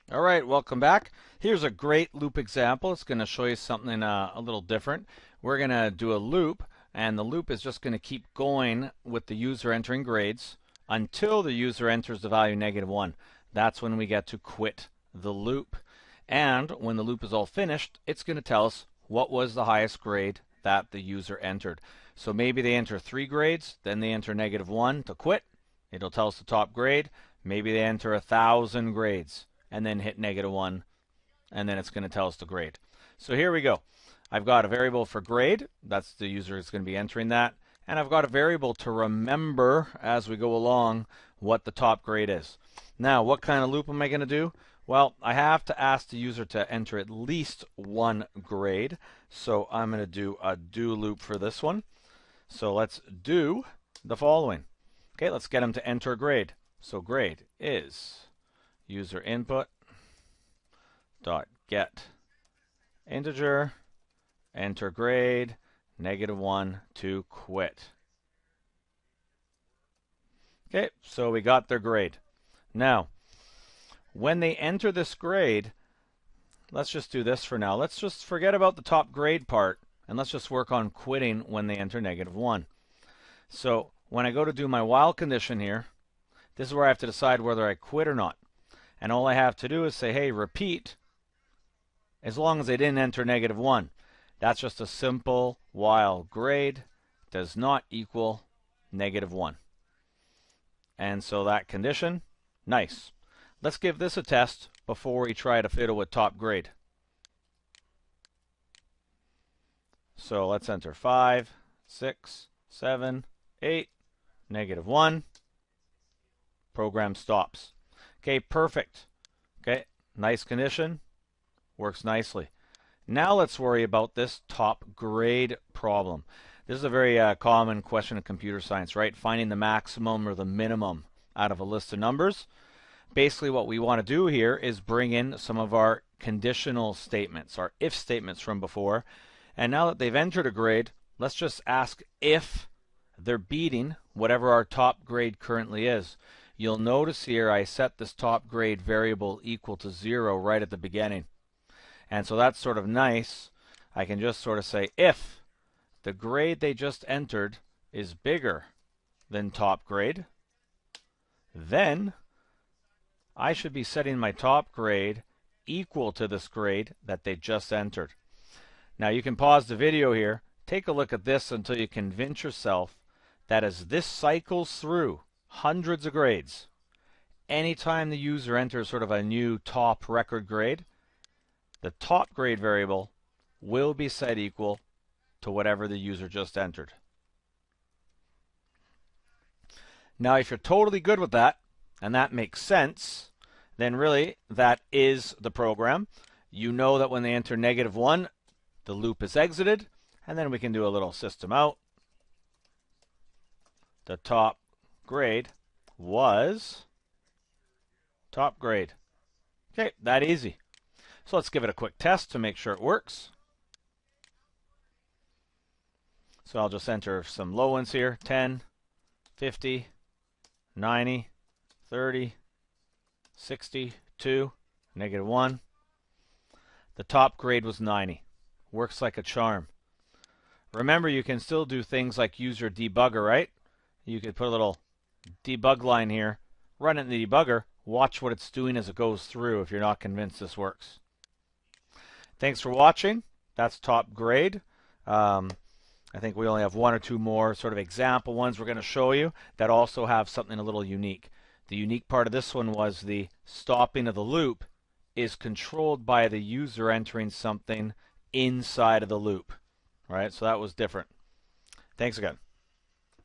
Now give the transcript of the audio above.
All right, welcome back. Here's a great loop example. It's going to show you something a little different. We're going to do a loop, and the loop is just going to keep going with the user entering grades until the user enters the value -1. That's when we get to quit the loop. And when the loop is all finished, it's going to tell us what was the highest grade that the user entered. So maybe they enter 3 grades, then they enter -1 to quit. It'll tell us the top grade. Maybe they enter 1,000 grades and then hit -1, and then it's going to tell us the grade. So here we go. I've got a variable for grade. That's the user is going to be entering that. And I've got a variable to remember as we go along what the top grade is. Now, what kind of loop am I going to do? Well, I have to ask the user to enter at least 1 grade. So I'm going to do a do loop for this one. So let's do the following. Okay, let's get them to enter a grade. So grade is user input dot get integer enter grade -1 to quit. Okay, so we got their grade. Now, when they enter this grade, let's just do this for now. Let's just forget about the top grade part, and let's just work on quitting when they enter -1. So when I go to do my while condition here, this is where I have to decide whether I quit or not. And all I have to do is say, hey, repeat, as long as they didn't enter -1. That's just a simple while grade does not equal -1. And so that condition, nice. Let's give this a test before we try to fiddle with top grade. So let's enter 5, 6, 7, 8, -1. Program stops. Okay, perfect. Okay, nice condition. Works nicely. Now let's worry about this top grade problem. This is a very common question in computer science, right? Finding the maximum or the minimum out of a list of numbers. Basically what we want to do here is bring in some of our conditional statements, our if statements from before. And now that they've entered a grade, let's just ask if they're beating whatever our top grade currently is. You'll notice here I set this top grade variable equal to 0 right at the beginning. And so that's sort of nice. I can just sort of say if the grade they just entered is bigger than top grade, then I should be setting my top grade equal to this grade that they just entered. Now you can pause the video here, take a look at this until you convince yourself that as this cycles through hundreds of grades, anytime the user enters sort of a new top record grade, the top grade variable will be set equal to whatever the user just entered. Now, if you're totally good with that, and that makes sense, then really that is the program. You know that when they enter -1, the loop is exited, and then we can do a little system out. The top grade was top grade. Okay, that easy. So let's give it a quick test to make sure it works. So I'll just enter some low ones here, 10, 50, 90, 30, 62, -1. The top grade was 90. Works like a charm. Remember, you can still do things like use your debugger, right? You could put a little debug line here, run it in the debugger, watch what it's doing as it goes through if you're not convinced this works. Thanks for watching. That's top grade. I think we only have 1 or 2 more sort of example ones we're going to show you that also have something a little unique. The unique part of this one was the stopping of the loop is controlled by the user entering something inside of the loop. All right, so that was different. Thanks again.